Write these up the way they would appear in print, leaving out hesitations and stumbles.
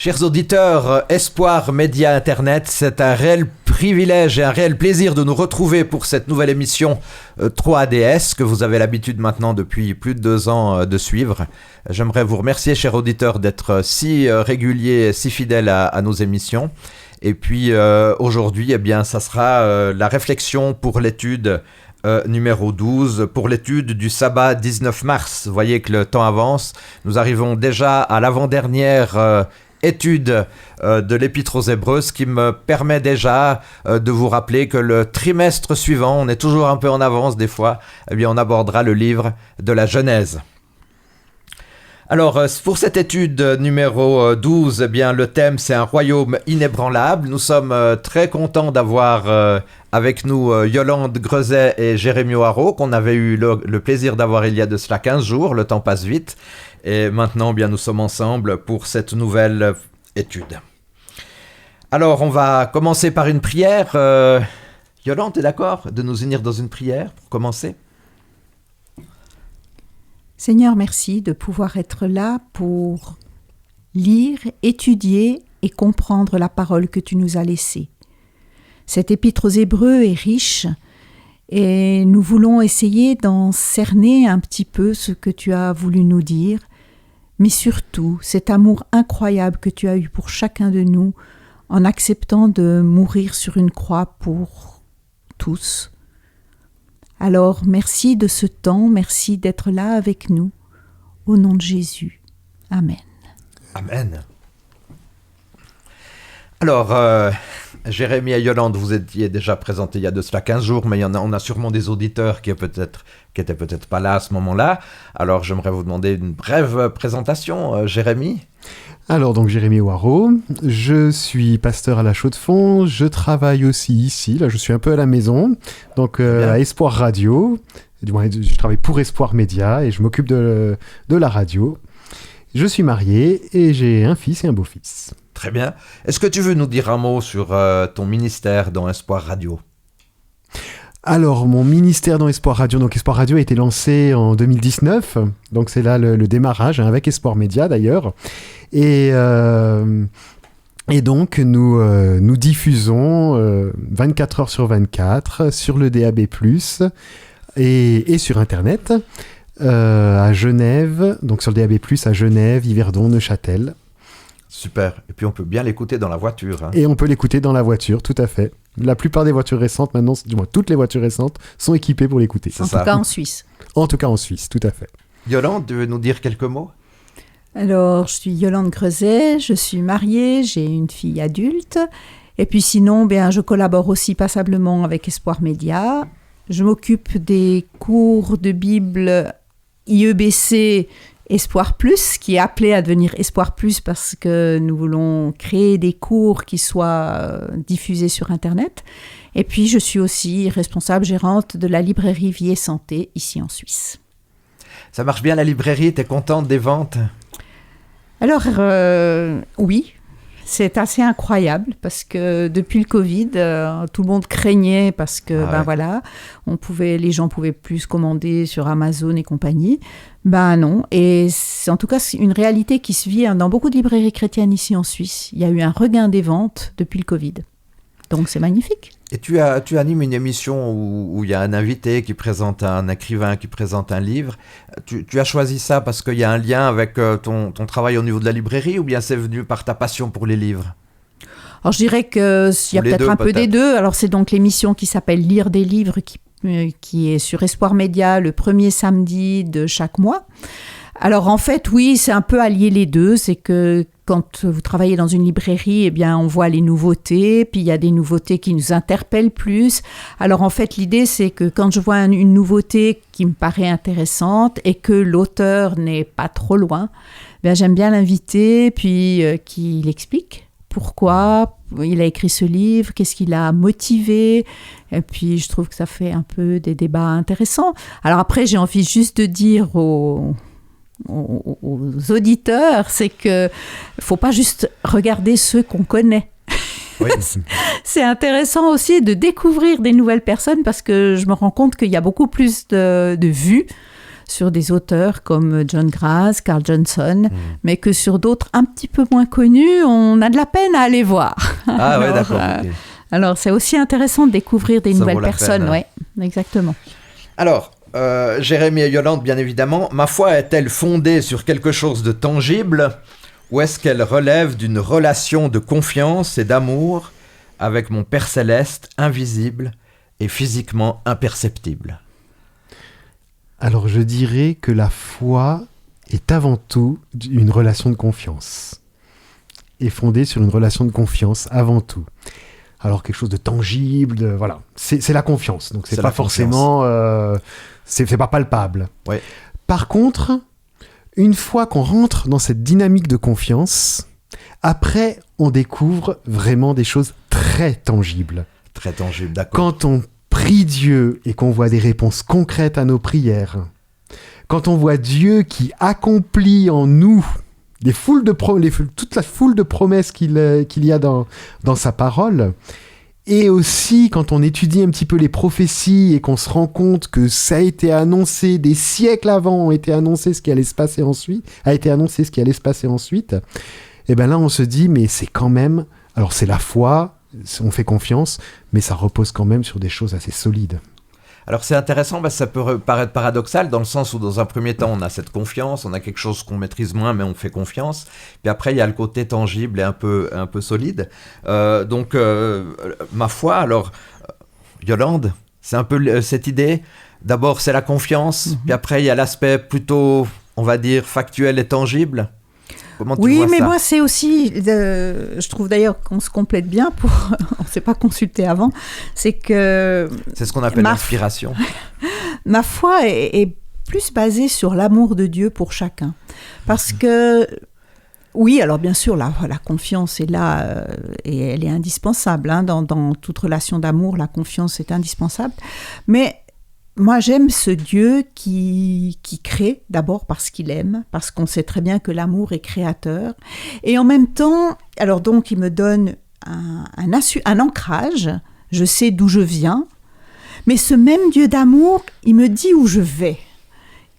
Chers auditeurs, Espoir Média Internet, c'est un réel privilège et un réel plaisir de nous retrouver pour cette nouvelle émission 3ADS que vous avez l'habitude maintenant depuis plus de 2 ans de suivre. J'aimerais vous remercier, chers auditeurs, d'être si réguliers, si fidèles à nos émissions. Et puis aujourd'hui, eh bien, ça sera la réflexion pour l'étude numéro 12, pour l'étude du sabbat 19 mars. Vous voyez que le temps avance. Nous arrivons déjà à l'avant-dernière étude de l'Épître aux Hébreux, ce qui me permet déjà de vous rappeler que le trimestre suivant, on est toujours un peu en avance des fois, eh bien on abordera le livre de la Genèse. Alors, pour cette étude numéro 12, eh bien, le thème, c'est un royaume inébranlable. Nous sommes très contents d'avoir avec nous Yolande Grezet et Jérémy Oireau, qu'on avait eu le plaisir d'avoir il y a de cela 15 jours. Le temps passe vite. Et maintenant, eh bien, nous sommes ensemble pour cette nouvelle étude. Alors, on va commencer par une prière. Yolande, tu es d'accord de nous unir dans une prière pour commencer ? Seigneur, merci de pouvoir être là pour lire, étudier et comprendre la parole que tu nous as laissée. Cette épître aux Hébreux est riche et nous voulons essayer d'en cerner un petit peu ce que tu as voulu nous dire, mais surtout cet amour incroyable que tu as eu pour chacun de nous en acceptant de mourir sur une croix pour tous. Alors, merci de ce temps, merci d'être là avec nous. Au nom de Jésus. Amen. Amen. Alors, Jérémy et Yolande, vous étiez déjà présentés il y a de cela 15 jours, mais on a sûrement des auditeurs qui étaient peut-être pas là à ce moment-là. Alors, j'aimerais vous demander une brève présentation, Jérémy. Alors, donc, Jérémy Oireau, je suis pasteur à la Chaux-de-Fonds, je travaille aussi ici, là je suis un peu à la maison, donc à Espoir Radio, du moins je travaille pour Espoir Média et je m'occupe de la radio. Je suis marié et j'ai un fils et un beau-fils. Très bien. Est-ce que tu veux nous dire un mot sur ton ministère dans Espoir Radio ? Alors, mon ministère dans Espoir Radio, donc Espoir Radio a été lancé en 2019, donc c'est là le démarrage, hein, avec Espoir Média d'ailleurs, et donc nous diffusons 24 heures sur 24 sur le DAB+, et sur Internet, à Genève, donc sur le DAB+, à Genève, Yverdon, Neuchâtel. Super. Et puis on peut bien l'écouter dans la voiture. Hein. Et on peut l'écouter dans la voiture, tout à fait. La plupart des voitures récentes, maintenant, du moins toutes les voitures récentes, sont équipées pour l'écouter. En tout cas en Suisse. En tout cas en Suisse, tout à fait. Yolande, tu veux nous dire quelques mots ? Alors, je suis Yolande Grezet, je suis mariée, j'ai une fille adulte. Et puis sinon, je collabore aussi passablement avec Espoir Média. Je m'occupe des cours de Bible IEBC Espoir Plus, qui est appelé à devenir Espoir Plus parce que nous voulons créer des cours qui soient diffusés sur Internet. Et puis, je suis aussi responsable gérante de la librairie Vie et Santé ici en Suisse. Ça marche bien la librairie, t'es contente des ventes ? Alors, oui. C'est assez incroyable parce que depuis le Covid, tout le monde craignait parce que les gens pouvaient plus commander sur Amazon et compagnie. Non, et c'est en tout cas une réalité qui se vit dans beaucoup de librairies chrétiennes ici en Suisse. Il y a eu un regain des ventes depuis le Covid. Donc c'est magnifique. Et tu animes une émission où il y a un invité qui présente un écrivain, qui présente un livre. Tu as choisi ça parce qu'il y a un lien avec ton travail au niveau de la librairie ou bien c'est venu par ta passion pour les livres ? Alors je dirais qu'il y a peut-être un peu des deux. Alors c'est donc l'émission qui s'appelle Lire des livres qui est sur Espoir Média le premier samedi de chaque mois. Alors en fait, oui, c'est un peu allier les deux. C'est que quand vous travaillez dans une librairie, on voit les nouveautés, puis il y a des nouveautés qui nous interpellent plus. Alors en fait, l'idée, c'est que quand je vois une nouveauté qui me paraît intéressante et que l'auteur n'est pas trop loin, j'aime bien l'inviter, puis qu'il explique pourquoi il a écrit ce livre, qu'est-ce qui l'a motivé. Et puis je trouve que ça fait un peu des débats intéressants. Alors après, j'ai envie juste de dire aux auditeurs, c'est que faut pas juste regarder ceux qu'on connaît. Oui. C'est intéressant aussi de découvrir des nouvelles personnes parce que je me rends compte qu'il y a beaucoup plus de vues sur des auteurs comme John Graz, Carl Johnson, mais que sur d'autres un petit peu moins connus, on a de la peine à aller voir. Ah ouais, d'accord. Okay. Alors, c'est aussi intéressant de découvrir des nouvelles personnes. Oui, exactement. Alors, Jérémie et Yolande, bien évidemment, ma foi est-elle fondée sur quelque chose de tangible ou est-ce qu'elle relève d'une relation de confiance et d'amour avec mon Père Céleste, invisible et physiquement imperceptible? Alors, je dirais que la foi est avant tout une relation de confiance. Est fondée sur une relation de confiance avant tout. Alors quelque chose de tangible, voilà, c'est la confiance. Donc c'est pas forcément, c'est pas palpable. Ouais. Par contre, une fois qu'on rentre dans cette dynamique de confiance, après on découvre vraiment des choses très tangibles. Très tangibles, d'accord. Quand on prie Dieu et qu'on voit des réponses concrètes à nos prières, quand on voit Dieu qui accomplit en nous toute la foule de promesses qu'il y a dans sa parole, et aussi quand on étudie un petit peu les prophéties et qu'on se rend compte que ça a été annoncé des siècles avant, a été annoncé ce qui allait se passer ensuite, et bien là on se dit mais c'est quand même, alors c'est la foi, on fait confiance, mais ça repose quand même sur des choses assez solides. Alors c'est intéressant, ça peut paraître paradoxal dans le sens où dans un premier temps on a cette confiance, on a quelque chose qu'on maîtrise moins mais on fait confiance, puis après il y a le côté tangible et un peu solide. Donc ma foi, alors Yolande, c'est un peu cette idée, d'abord c'est la confiance, puis après il y a l'aspect plutôt, on va dire, factuel et tangible. Comment tu vois mais ça? moi c'est aussi, je trouve d'ailleurs qu'on se complète bien, on ne s'est pas consulté avant, c'est que... C'est ce qu'on appelle l'inspiration. Ma foi est plus basée sur l'amour de Dieu pour chacun. Parce que, oui, alors bien sûr, la confiance est là et elle est indispensable. Hein, dans toute relation d'amour, la confiance est indispensable. Mais... moi, j'aime ce Dieu qui crée, d'abord parce qu'il aime, parce qu'on sait très bien que l'amour est créateur. Et en même temps, alors donc, il me donne un ancrage, je sais d'où je viens, mais ce même Dieu d'amour, il me dit où je vais.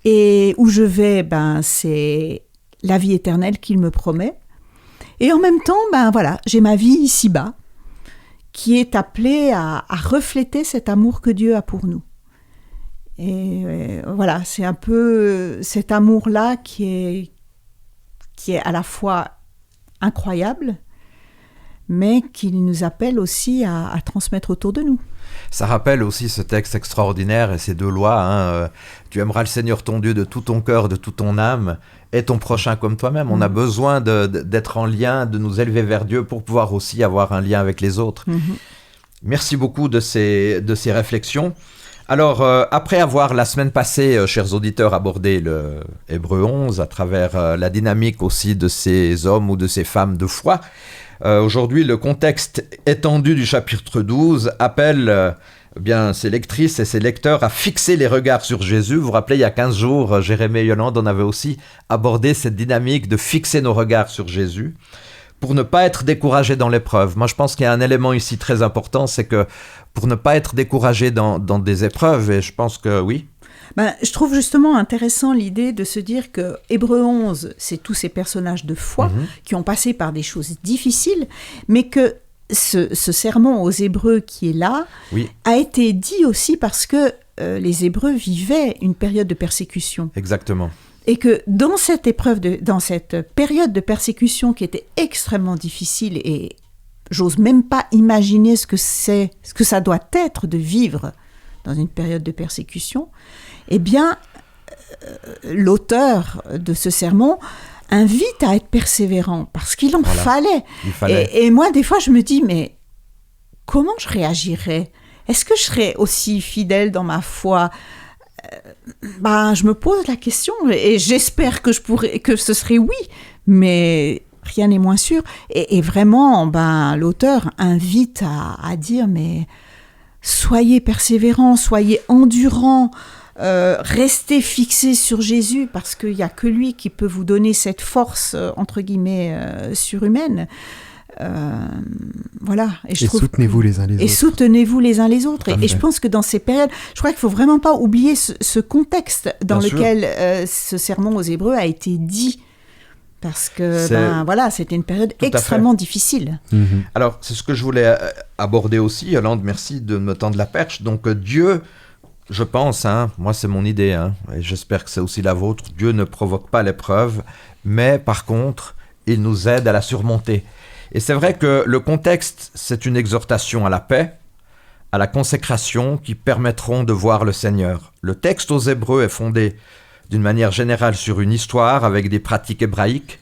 Et où je vais, c'est la vie éternelle qu'il me promet. Et en même temps, voilà, j'ai ma vie ici-bas, qui est appelée à refléter cet amour que Dieu a pour nous. Et voilà, c'est un peu cet amour-là qui est à la fois incroyable, mais qui nous appelle aussi à transmettre autour de nous. Ça rappelle aussi ce texte extraordinaire et ces deux lois. Tu aimeras le Seigneur ton Dieu de tout ton cœur, de toute ton âme, et ton prochain comme toi-même. On a besoin d'être en lien, de nous élever vers Dieu pour pouvoir aussi avoir un lien avec les autres. Merci beaucoup de ces réflexions. Alors, après avoir la semaine passée, chers auditeurs, abordé le Hébreu 11 à travers la dynamique aussi de ces hommes ou de ces femmes de foi, aujourd'hui, le contexte étendu du chapitre 12 appelle bien ses lectrices et ses lecteurs à fixer les regards sur Jésus. Vous vous rappelez, il y a 15 jours, Jérémie et Yolande, on avait aussi abordé cette dynamique de fixer nos regards sur Jésus, pour ne pas être découragé dans l'épreuve. Moi, je pense qu'il y a un élément ici très important, c'est que pour ne pas être découragé dans des épreuves, et je pense que oui. Je trouve justement intéressant l'idée de se dire que Hébreu 11, c'est tous ces personnages de foi qui ont passé par des choses difficiles, mais que ce sermon aux Hébreux qui est là a été dit aussi parce que les Hébreux vivaient une période de persécution. Exactement. Et que dans cette dans cette période de persécution qui était extrêmement difficile, et j'ose même pas imaginer ce que ça doit être de vivre dans une période de persécution, eh bien, l'auteur de ce sermon invite à être persévérant, parce qu'il en fallait. Il fallait. Et moi, des fois, je me dis, mais comment je réagirais ? Est-ce que je serais aussi fidèle dans ma foi ? Je me pose la question et j'espère que ce serait oui, mais rien n'est moins sûr. Et vraiment, l'auteur invite à dire, mais soyez persévérants, soyez endurants, restez fixés sur Jésus, parce qu'il n'y a que lui qui peut vous donner cette force, entre guillemets, surhumaine. Voilà. Et soutenez-vous les uns les autres. Et soutenez-vous les uns les autres. Et je pense que dans ces périodes, je crois qu'il ne faut vraiment pas oublier ce contexte dans lequel ce sermon aux Hébreux a été dit. Parce que c'était une période extrêmement difficile. Alors, c'est ce que je voulais aborder aussi. Yolande, merci de me tendre la perche. Donc, Dieu, je pense, moi c'est mon idée, et j'espère que c'est aussi la vôtre, Dieu ne provoque pas l'épreuve, mais par contre, il nous aide à la surmonter. Et c'est vrai que le contexte, c'est une exhortation à la paix, à la consécration qui permettront de voir le Seigneur. Le texte aux Hébreux est fondé d'une manière générale sur une histoire avec des pratiques hébraïques.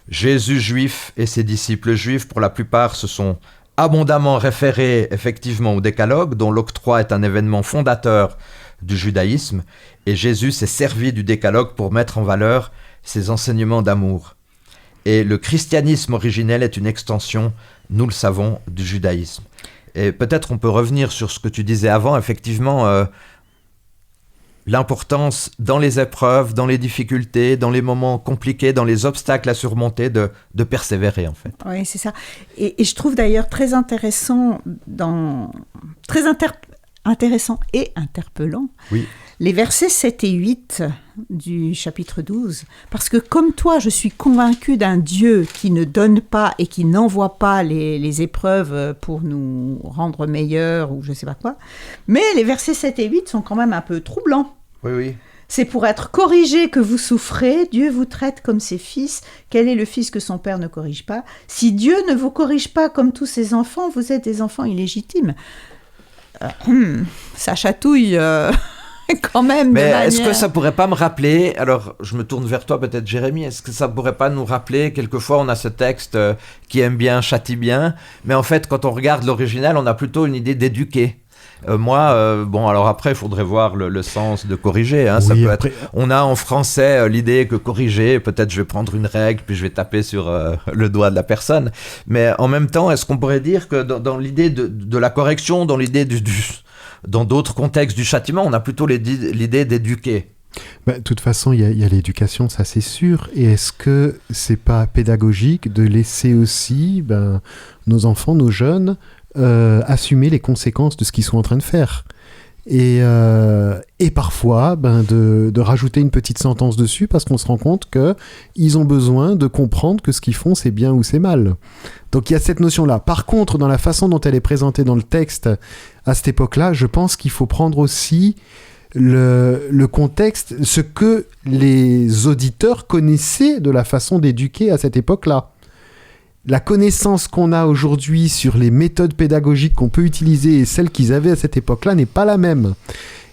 Jésus juif et ses disciples juifs, pour la plupart, se sont abondamment référés effectivement au décalogue, dont l'octroi est un événement fondateur du judaïsme, et Jésus s'est servi du décalogue pour mettre en valeur ses enseignements d'amour. Et le christianisme originel est une extension, nous le savons, du judaïsme. Et peut-être on peut revenir sur ce que tu disais avant, effectivement, l'importance dans les épreuves, dans les difficultés, dans les moments compliqués, dans les obstacles à surmonter, de persévérer en fait. Oui, c'est ça. Et je trouve d'ailleurs très intéressant, intéressant et interpellant, les versets 7 et 8 du chapitre 12. Parce que comme toi, je suis convaincue d'un Dieu qui ne donne pas et qui n'envoie pas les épreuves pour nous rendre meilleurs ou je ne sais pas quoi. Mais les versets 7 et 8 sont quand même un peu troublants. Oui. C'est pour être corrigé que vous souffrez. Dieu vous traite comme ses fils. Quel est le fils que son père ne corrige pas? Si Dieu ne vous corrige pas comme tous ses enfants, vous êtes des enfants illégitimes. Ça chatouille quand même. Mais est-ce que ça pourrait pas me rappeler, alors je me tourne vers toi peut-être Jérémy, est-ce que ça pourrait pas nous rappeler, quelquefois on a ce texte qui aime bien, châtie bien, mais en fait quand on regarde l'original, on a plutôt une idée d'éduquer. Alors après, il faudrait voir le sens de corriger. Ça peut être... On a en français l'idée que corriger, peut-être je vais prendre une règle, puis je vais taper sur le doigt de la personne. Mais en même temps, est-ce qu'on pourrait dire que dans l'idée de la correction, dans l'idée dans d'autres contextes du châtiment, on a plutôt l'idée d'éduquer? De toute façon, il y a l'éducation, ça c'est sûr. Et est-ce que c'est pas pédagogique de laisser aussi nos enfants, nos jeunes, assumer les conséquences de ce qu'ils sont en train de faire et parfois de rajouter une petite sentence dessus parce qu'on se rend compte qu'ils ont besoin de comprendre que ce qu'ils font c'est bien ou c'est mal. Donc il y a cette notion-là. Par contre, dans la façon dont elle est présentée dans le texte à cette époque-là, je pense qu'il faut prendre aussi le contexte, ce que les auditeurs connaissaient de la façon d'éduquer à cette époque-là. La connaissance qu'on a aujourd'hui sur les méthodes pédagogiques qu'on peut utiliser et celles qu'ils avaient à cette époque-là n'est pas la même.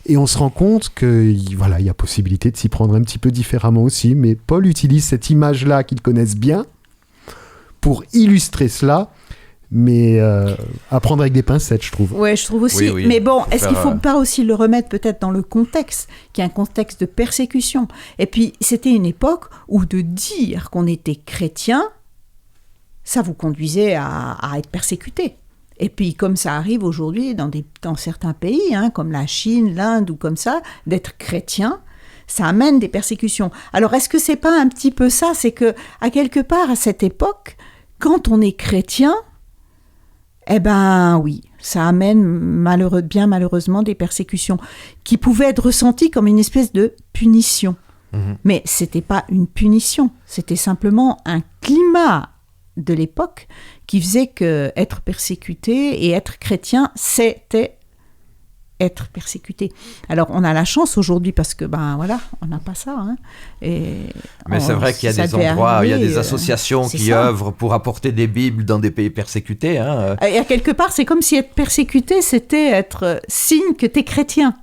Et on se rend compte qu'il y a possibilité de s'y prendre un petit peu différemment aussi. Mais Paul utilise cette image-là qu'ils connaissent bien pour illustrer cela. Mais à prendre avec des pincettes, je trouve. Oui, je trouve aussi. Oui. Mais bon, est-ce qu'il ne faut pas aussi le remettre peut-être dans le contexte, qui est un contexte de persécution? Et puis, c'était une époque où de dire qu'on était chrétien, ça vous conduisait à être persécuté. Et puis, comme ça arrive aujourd'hui dans certains pays, comme la Chine, l'Inde ou comme ça, d'être chrétien, ça amène des persécutions. Alors, est-ce que c'est pas un petit peu ça? C'est que, à quelque part, à cette époque, quand on est chrétien, oui, ça amène bien malheureusement des persécutions qui pouvaient être ressenties comme une espèce de punition. Mais c'était pas une punition, c'était simplement un climat de l'époque qui faisait que être persécuté et être chrétien, c'était être persécuté. Alors, on a la chance aujourd'hui parce que, on n'a pas ça. Mais c'est vrai qu'il y a des endroits, il y a des associations qui œuvrent pour apporter des Bibles dans des pays persécutés. Et à quelque part, c'est comme si être persécuté, c'était être signe que tu es chrétien.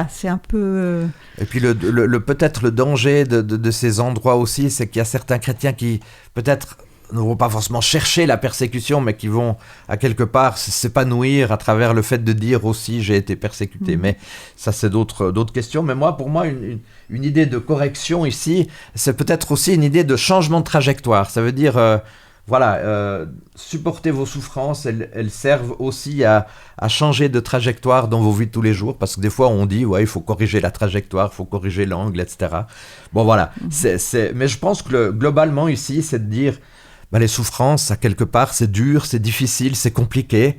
C'est un peu... Et puis peut-être le danger de ces endroits aussi, c'est qu'il y a certains chrétiens qui peut-être ne vont pas forcément chercher la persécution, mais qui vont à quelque part s'épanouir à travers le fait de dire aussi j'ai été persécuté. Mais ça c'est d'autres questions. Mais pour moi une idée de correction ici, c'est peut-être aussi une idée de changement de trajectoire. Ça veut dire supportez vos souffrances, elles servent aussi à changer de trajectoire dans vos vies de tous les jours, parce que des fois on dit il faut corriger la trajectoire, il faut corriger l'angle, etc. Mais je pense que globalement ici c'est de dire les souffrances, à quelque part, c'est dur, c'est difficile, c'est compliqué,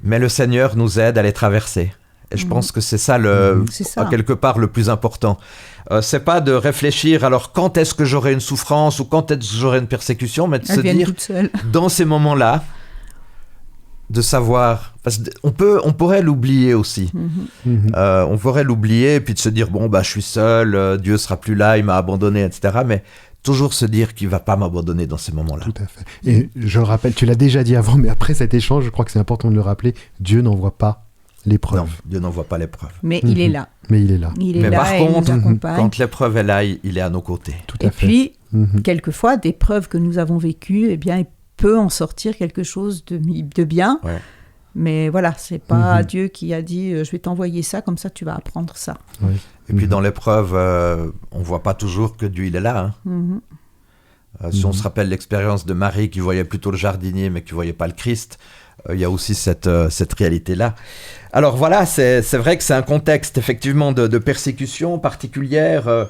mais le Seigneur nous aide à les traverser. Et je pense que c'est ça, à quelque part, le plus important. C'est pas de réfléchir, alors quand est-ce que j'aurai une souffrance ou quand est-ce que j'aurai une persécution, mais de se dire, dans ces moments-là, de savoir, parce qu'on pourrait l'oublier aussi. On pourrait l'oublier et puis de se dire, bon, je suis seul, Dieu sera plus là, il m'a abandonné, etc. Mais toujours se dire qu'il ne va pas m'abandonner dans ces moments-là. Tout à fait. Et je rappelle, tu l'as déjà dit avant, mais après cet échange, je crois que c'est important de le rappeler, Dieu n'envoie pas l'épreuve. Non, Dieu n'envoie pas l'épreuve. Mais il est là. Mais il est là. Mais par contre, quand l'épreuve est là, il est à nos côtés. Tout à fait. Et puis, quelquefois, des preuves que nous avons vécues, eh bien, il peut en sortir quelque chose de bien. Ouais. Mais voilà, c'est pas Dieu qui a dit je vais t'envoyer ça, comme ça tu vas apprendre ça. Oui. Et puis dans l'épreuve, on voit pas toujours que Dieu il est là. Si on se rappelle l'expérience de Marie qui voyait plutôt le jardinier mais qui voyait pas le Christ, il y a aussi cette réalité-là. Alors voilà, c'est vrai que c'est un contexte effectivement de persécution particulière,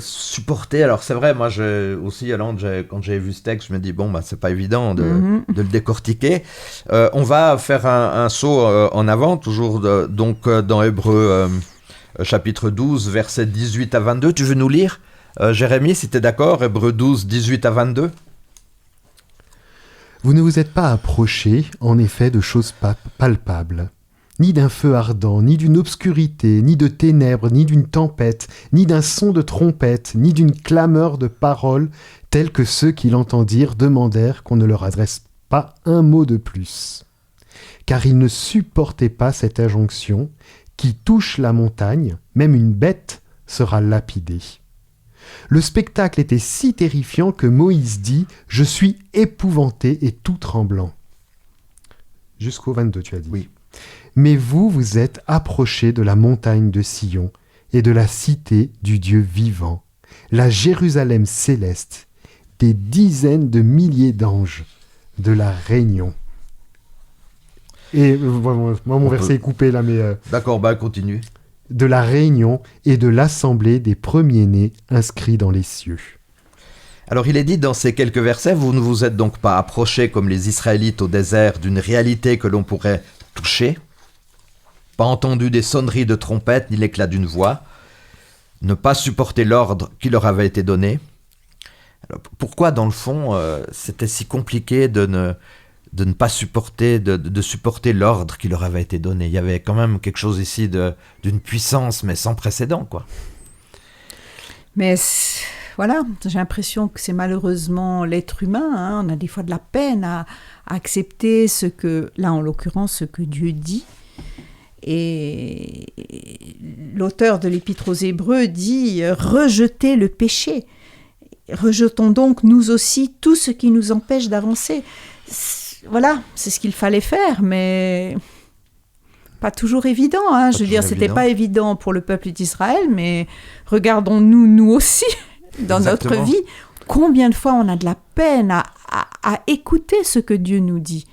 supportée. Alors c'est vrai, moi aussi, quand j'ai vu ce texte, je me dis c'est pas évident de le décortiquer. On va faire un saut en avant, toujours donc dans Hébreux chapitre 12, versets 18 à 22. Tu veux nous lire, Jérémie, si tu es d'accord, Hébreux 12, 18 à 22? Vous ne vous êtes pas approchés, en effet, de choses palpables, ni d'un feu ardent, ni d'une obscurité, ni de ténèbres, ni d'une tempête, ni d'un son de trompette, ni d'une clameur de paroles, tels que ceux qui l'entendirent demandèrent qu'on ne leur adresse pas un mot de plus. Car ils ne supportaient pas cette injonction, qui touche la montagne, même une bête sera lapidée. Le spectacle était si terrifiant que Moïse dit « Je suis épouvanté et tout tremblant ». Jusqu'au 22, tu as dit. Oui. Mais vous, vous êtes approchés de la montagne de Sion et de la cité du Dieu vivant, la Jérusalem céleste, des dizaines de milliers d'anges, de la réunion. Et moi, mon verset est coupé là, mais... D'accord, continue. De la réunion et de l'assemblée des premiers-nés inscrits dans les cieux. Alors il est dit dans ces quelques versets, vous ne vous êtes donc pas approchés comme les Israélites au désert d'une réalité que l'on pourrait toucher, pas entendu des sonneries de trompette ni l'éclat d'une voix, ne pas supporter l'ordre qui leur avait été donné. Alors, pourquoi dans le fond c'était si compliqué de ne pas supporter, de supporter l'ordre qui leur avait été donné? Il y avait quand même quelque chose ici d'une puissance, mais sans précédent, quoi. Mais voilà, j'ai l'impression que c'est malheureusement l'être humain. On a des fois de la peine à accepter ce que, là en l'occurrence, ce que Dieu dit. Et l'auteur de l'Épître aux Hébreux dit « Rejetez le péché. Rejetons donc nous aussi tout ce qui nous empêche d'avancer. » Voilà, c'est ce qu'il fallait faire, mais pas toujours évident. Je veux dire, c'était pas évident pour le peuple d'Israël, mais regardons-nous, nous aussi, dans notre vie. Combien de fois on a de la peine à écouter ce que Dieu nous dit,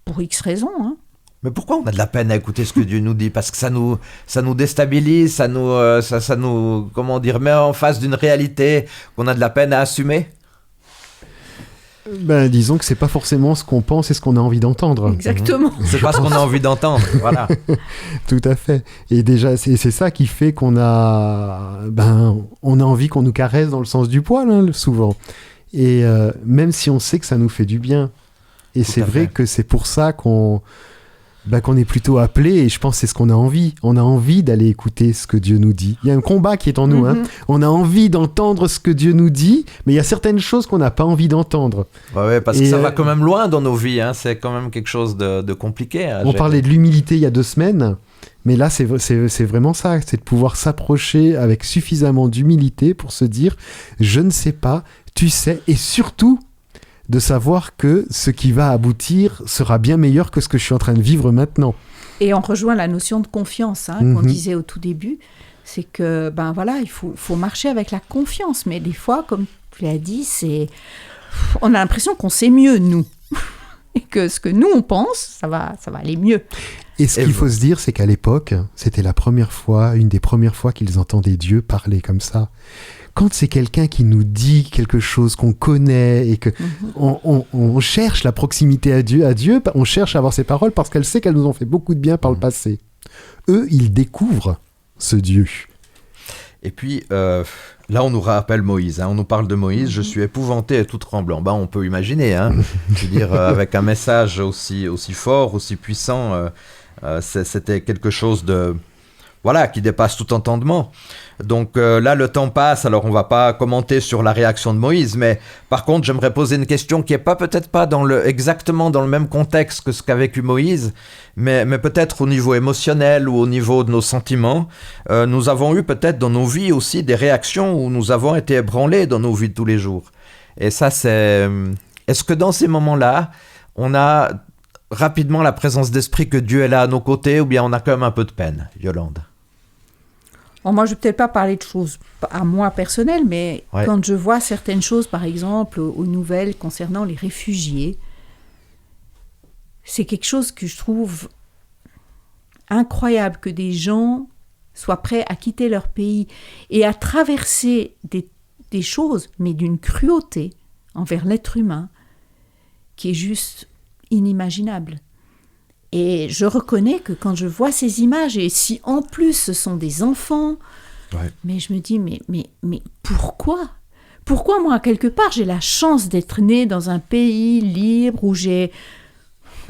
pour X raisons. Mais pourquoi on a de la peine à écouter ce que Dieu nous dit? Parce que ça nous déstabilise, ça nous comment dire, met en face d'une réalité qu'on a de la peine à assumer. Disons que c'est pas forcément ce qu'on pense et ce qu'on a envie d'entendre. Exactement. C'est pas ce qu'on a envie d'entendre, voilà. Tout à fait. Et déjà, c'est ça qui fait qu'on a, on a envie qu'on nous caresse dans le sens du poil, souvent. Et même si on sait que ça nous fait du bien. Et c'est vrai que c'est pour ça qu'on est plutôt appelé, et je pense que c'est ce qu'on a envie. On a envie d'aller écouter ce que Dieu nous dit. Il y a un combat qui est en nous. On a envie d'entendre ce que Dieu nous dit, mais il y a certaines choses qu'on n'a pas envie d'entendre. Ouais, parce que ça va quand même loin dans nos vies. C'est quand même quelque chose de compliqué. On parlait de l'humilité il y a 2 semaines, mais là, c'est vraiment ça. C'est de pouvoir s'approcher avec suffisamment d'humilité pour se dire « Je ne sais pas, tu sais », et surtout de savoir que ce qui va aboutir sera bien meilleur que ce que je suis en train de vivre maintenant. Et on rejoint la notion de confiance qu'on disait au tout début, c'est que il faut marcher avec la confiance, mais des fois, comme tu l'as dit, on a l'impression qu'on sait mieux, nous, et que ce que nous on pense, ça va aller mieux. Et ce qu'il faut se dire, c'est qu'à l'époque, c'était une des premières fois qu'ils entendaient Dieu parler comme ça. quand c'est quelqu'un qui nous dit quelque chose qu'on connaît et que on cherche la proximité à Dieu, on cherche à avoir ses paroles parce qu'elle sait qu'elles nous ont fait beaucoup de bien par le passé. Eux, ils découvrent ce Dieu. Et puis, là, on nous rappelle Moïse. On nous parle de Moïse. Je suis épouvanté et tout tremblant. On peut imaginer. Je veux dire, avec un message aussi fort, aussi puissant, c'était quelque chose de... Voilà, qui dépasse tout entendement. Donc là, le temps passe, alors on ne va pas commenter sur la réaction de Moïse, mais par contre, j'aimerais poser une question qui n'est peut-être pas exactement dans le même contexte que ce qu'a vécu Moïse, mais peut-être au niveau émotionnel ou au niveau de nos sentiments. Nous avons eu peut-être dans nos vies aussi des réactions où nous avons été ébranlés dans nos vies de tous les jours. Et ça, c'est... Est-ce que dans ces moments-là, on a rapidement la présence d'esprit que Dieu est là à nos côtés, ou bien on a quand même un peu de peine, Yolande? Bon, moi, je ne vais peut-être pas parler de choses à moi personnelles, mais quand je vois certaines choses, par exemple, aux nouvelles concernant les réfugiés, c'est quelque chose que je trouve incroyable, que des gens soient prêts à quitter leur pays et à traverser des choses, mais d'une cruauté envers l'être humain, qui est juste inimaginable. Et je reconnais que quand je vois ces images, et si en plus ce sont des enfants, mais je me dis, mais pourquoi ? Pourquoi moi, quelque part, j'ai la chance d'être née dans un pays libre où j'ai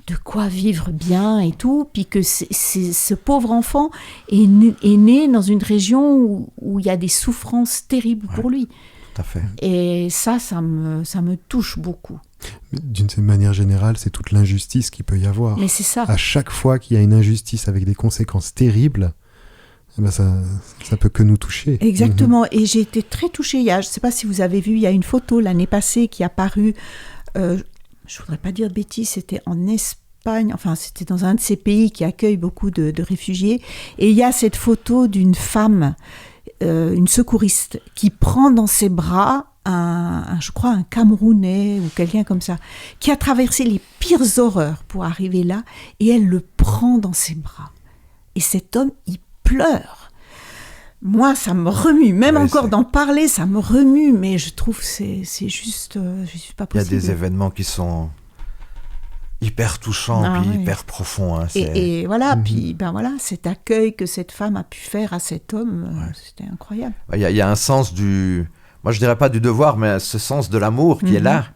de quoi vivre bien et tout, puis que ce pauvre enfant est né dans une région où il y a des souffrances terribles pour lui. Tout à fait. Et ça me touche beaucoup. D'une manière générale, c'est toute l'injustice qu'il peut y avoir. Mais c'est ça. À chaque fois qu'il y a une injustice avec des conséquences terribles, ça peut que nous toucher. Exactement. Et j'ai été très touchée. Je ne sais pas si vous avez vu, il y a une photo l'année passée qui est apparue. Je ne voudrais pas dire de bêtises, c'était en Espagne. Enfin, c'était dans un de ces pays qui accueille beaucoup de réfugiés. Et il y a cette photo d'une femme, une secouriste, qui prend dans ses bras je crois un Camerounais ou quelqu'un comme ça, qui a traversé les pires horreurs pour arriver là, et elle le prend dans ses bras. Et cet homme, il pleure. Moi, ça me remue. Même encore d'en parler, ça me remue, mais je trouve que c'est juste pas possible. Il y a des événements qui sont hyper touchants, puis hyper profonds. Et voilà, puis cet accueil que cette femme a pu faire à cet homme, c'était incroyable. Il y a un sens moi je dirais pas du devoir, mais ce sens de l'amour qui est là.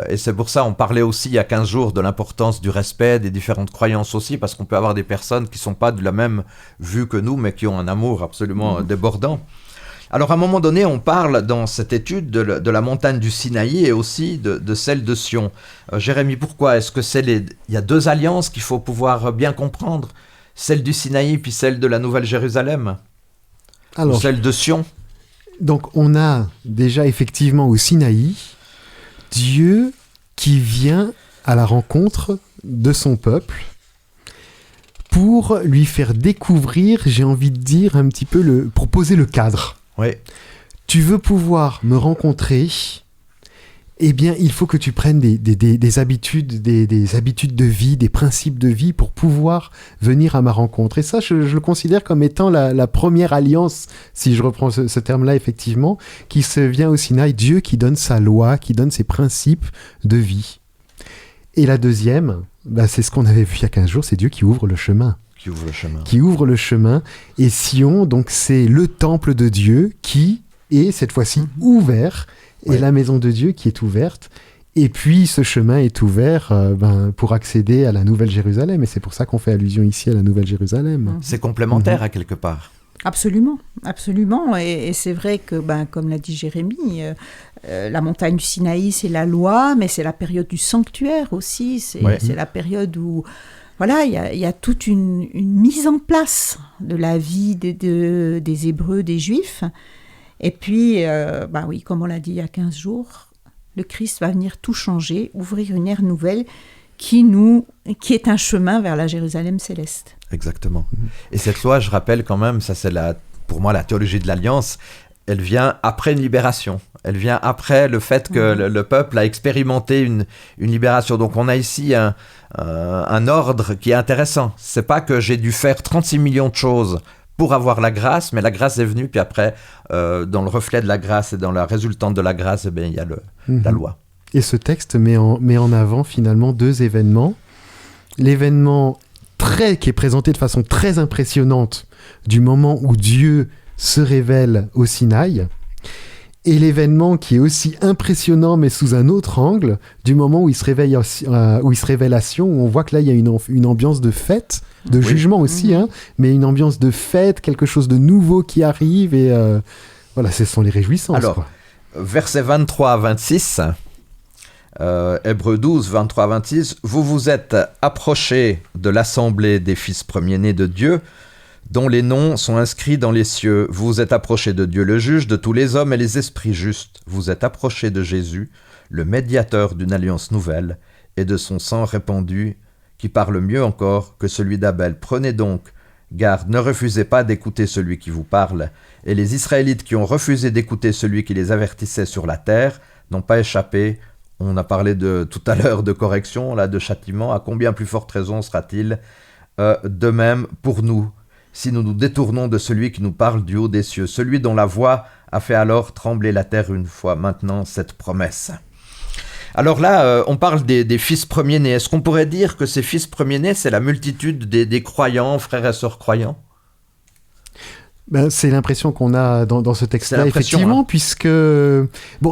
Et c'est pour ça on parlait aussi il y a 15 jours de l'importance du respect, des différentes croyances aussi, parce qu'on peut avoir des personnes qui sont pas de la même vue que nous, mais qui ont un amour absolument débordant. Alors à un moment donné, on parle dans cette étude de la montagne du Sinaï et aussi de celle de Sion. Jérémie, pourquoi est-ce que il y a deux alliances qu'il faut pouvoir bien comprendre, celle du Sinaï puis celle de la Nouvelle Jérusalem, ou celle de Sion? Donc on a déjà effectivement au Sinaï Dieu qui vient à la rencontre de son peuple pour lui faire découvrir, j'ai envie de dire un petit peu, pour poser le cadre. Oui. Tu veux pouvoir me rencontrer, eh bien il faut que tu prennes des habitudes, des habitudes de vie, des principes de vie pour pouvoir venir à ma rencontre. Et ça, je le considère comme étant la première alliance, si je reprends ce terme-là effectivement, qui se vient au Sinaï, Dieu qui donne sa loi, qui donne ses principes de vie. Et la deuxième, c'est ce qu'on avait vu il y a 15 jours, c'est Dieu qui ouvre le chemin. Qui ouvre le chemin. Et Sion, donc c'est le temple de Dieu qui est cette fois-ci ouvert, et la maison de Dieu qui est ouverte. Et puis ce chemin est ouvert pour accéder à la Nouvelle Jérusalem. Et c'est pour ça qu'on fait allusion ici à la Nouvelle Jérusalem. C'est complémentaire à quelque part. Absolument, absolument. Et c'est vrai que, comme l'a dit Jérémie, la montagne du Sinaï, c'est la loi, mais c'est la période du sanctuaire aussi. C'est la période où il y a toute une mise en place de la vie des Hébreux, des Juifs. Et puis, comme on l'a dit il y a 15 jours, le Christ va venir tout changer, ouvrir une ère nouvelle qui est un chemin vers la Jérusalem céleste. Exactement. Et cette loi, je rappelle quand même, ça c'est pour moi la théologie de l'Alliance, elle vient après une libération. Elle vient après le fait que le peuple a expérimenté une libération. Donc on a ici un ordre qui est intéressant. C'est pas que j'ai dû faire 36 millions de choses pour avoir la grâce, mais la grâce est venue, puis après, dans le reflet de la grâce et dans la résultante de la grâce, il y a la loi. Et ce texte met en avant finalement deux événements. L'événement qui est présenté de façon très impressionnante du moment où Dieu se révèle au Sinaï, et l'événement qui est aussi impressionnant mais sous un autre angle du moment où il se révèle où on voit que là il y a une ambiance de fête, de jugement aussi, mais une ambiance de fête, quelque chose de nouveau qui arrive, et voilà, ce sont les réjouissances. Alors, versets 23 à 26, Hébreux 12, 23 à 26, vous vous êtes approchés de l'assemblée des fils premiers-nés de Dieu, dont les noms sont inscrits dans les cieux. Vous vous êtes approchés de Dieu le juge, de tous les hommes et les esprits justes. Vous êtes approchés de Jésus, le médiateur d'une alliance nouvelle, et de son sang répandu, qui parle mieux encore que celui d'Abel. Prenez donc garde, ne refusez pas d'écouter celui qui vous parle. Et les Israélites qui ont refusé d'écouter celui qui les avertissait sur la terre n'ont pas échappé. On a parlé tout à l'heure de correction, là, de châtiment. À combien plus forte raison sera-t-il de même pour nous, si nous nous détournons de celui qui nous parle du haut des cieux, celui dont la voix a fait alors trembler la terre une fois, maintenant cette promesse. Alors là, on parle des fils premiers-nés. Est-ce qu'on pourrait dire que ces fils premiers-nés, c'est la multitude des croyants, frères et sœurs croyants ? C'est l'impression qu'on a dans ce texte-là, effectivement, puisque,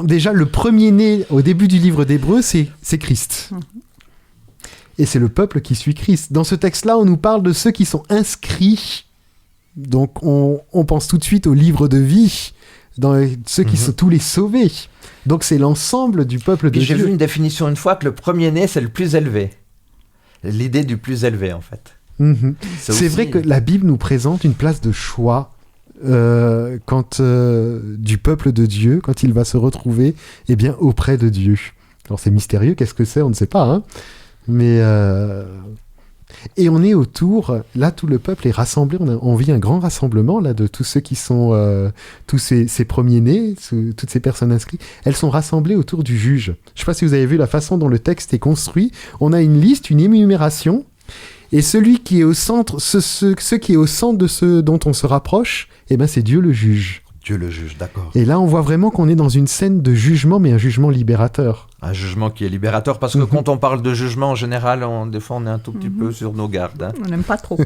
déjà, le premier-né au début du livre d'Hébreux, c'est Christ. Et c'est le peuple qui suit Christ. Dans ce texte-là, on nous parle de ceux qui sont inscrits. Donc, on pense tout de suite au livre de vie, dans ceux qui sont tous les sauvés. Donc, c'est l'ensemble du peuple de Dieu. J'ai vu une définition une fois que le premier-né, c'est le plus élevé. L'idée du plus élevé, en fait. C'est vrai que la Bible nous présente une place de choix du peuple de Dieu, quand il va se retrouver auprès de Dieu. Alors, c'est mystérieux, qu'est-ce que c'est ? On ne sait pas, hein. Mais et on est autour, là tout le peuple est rassemblé, on vit un grand rassemblement là de tous ceux qui sont tous ces premiers-nés, toutes ces personnes inscrites, elles sont rassemblées autour du juge. Je ne sais pas si vous avez vu la façon dont le texte est construit, on a une liste, une énumération, et celui qui est au centre, ce qui est au centre de ce dont on se rapproche, c'est Dieu le juge. Dieu le juge, d'accord. Et là, on voit vraiment qu'on est dans une scène de jugement, mais un jugement libérateur. Un jugement qui est libérateur, parce que quand on parle de jugement, en général, des fois, on est un tout petit peu sur nos gardes. Hein. On n'aime pas trop.